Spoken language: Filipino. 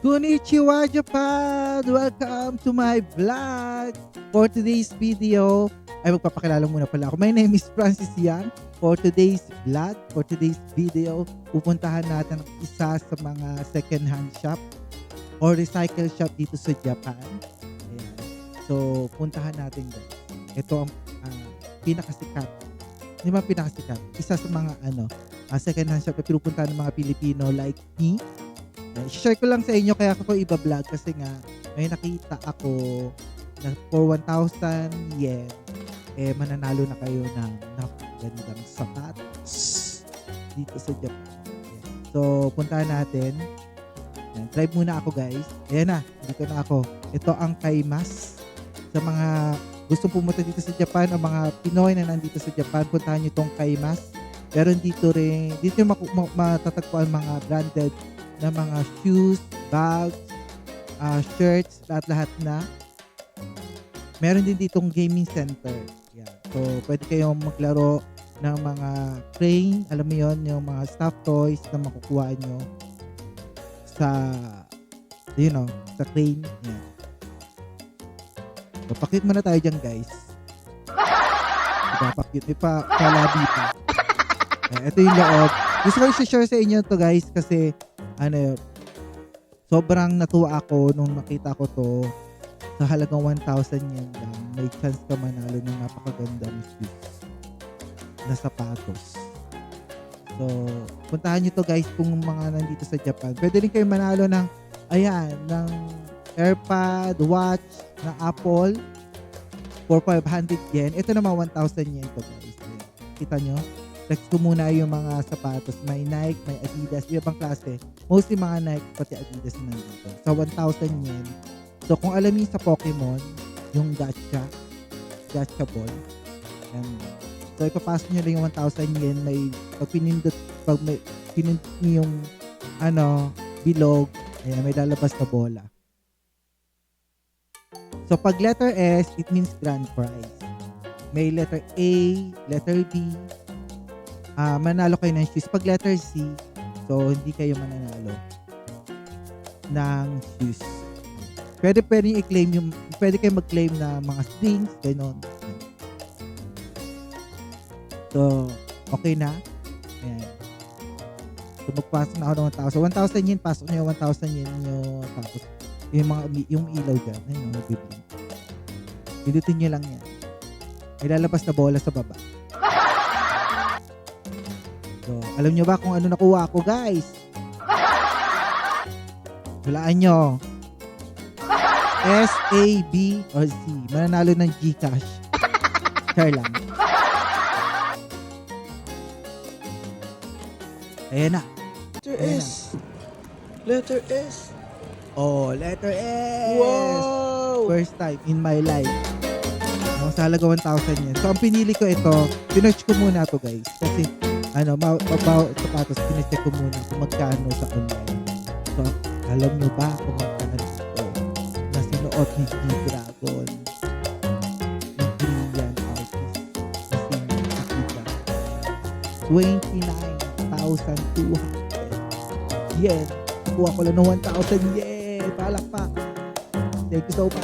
Konnichiwa Japan! Welcome to my vlog! For today's video, ay magpapakilala muna pala ako. My name is Francis Yang. For today's vlog, for today's video, pupuntahan natin ang isa sa mga second-hand shop or recycle shop dito sa Japan. Ayan. So, puntahan natin guys. Ito ang pinakasikat. Hindi ba pinakasikat? Isa sa mga second-hand shop na pinupuntahan ng mga Pilipino like me. Share ko lang sa inyo kaya ako iba-vlog kasi nga may nakita ako na for 1,000 yen mananalo na kayo ng napakagandang sapatos dito sa Japan. So, puntahan natin. Drive muna ako guys. Ayan na, dito na ako. Ito ang Kaimas. Sa mga gustong pumunta dito sa Japan, ang mga Pinoy na nandito sa Japan, puntahan nyo itong Kaimas. Pero dito yung matatagpuan mga branded na mga shoes, bags, shirts, lahat na. Meron din ditong gaming center. Yan. So, pwede kayong maglaro ng mga crane, alam mo yon, yung mga stuffed toys na makukuha nyo sa, sa crane. Yan. So, pakit muna tayo dyan, guys. Diba, pakit. May palabi pa. Ito yung loob. Gusto ko i-share sa inyo to guys kasi sobrang natuwa ako nung nakita ko to sa halagang 1,000 yen lang. May chance ka manalo ng napakagandang shoes na sapatos. So, puntahan nyo to guys kung mga nandito sa Japan. Pwede rin kayo manalo ng ng AirPod, watch, na Apple for 500 yen. Ito naman 1,000 yen to guys. Kita nyo? Text ko muna yung mga sapatos. May Nike, may Adidas, ibang klase. Mostly mga Nike, pati Adidas na nandito. So, 1,000 yen. So, kung alam niyo sa Pokemon, yung gacha ball. So, ipapasok niyo lang yung 1,000 yen. Pag pinindot niyo yung bilog, ayan, may lalabas na bola. So, pag letter S, it means grand prize. May letter A, letter B, manalo kayo ng shoes. Pag letter C, so hindi kayo mananalo ng shoes. Pwede i-claim pwede kayo mag-claim na mga strings, gano'n. So, okay na. Ayan. So, magpasok na ako ng 1,000. 1,000 yen, pasok nyo 1,000 yen nyo. Tapos, yung ilaw dyan. Ayun, mabibili. Pinutin nyo lang yan. May lalabas na bola sa baba. So, alam nyo ba kung ano nakuha ko, guys? Hulaan nyo. S, A, B, or C. Mananalo ng Gcash. Share lang. Ayan na. Letter S. Letter S. Oh, letter S. Wow! First time in my life. Sa halaga 1,000 yan. So, ang pinili ko ito, pinerch ko muna to guys. Kasi, sapatos, pinecheck ko muna kung magkano sa online. So, alam nyo ba kung magkano ito na sinuot ni G-Dragon, ng Korean artist, na si Giga? 29,200 yen. Nakuha ko lang ng 1,000 yen. Palakpak. Thank you so much.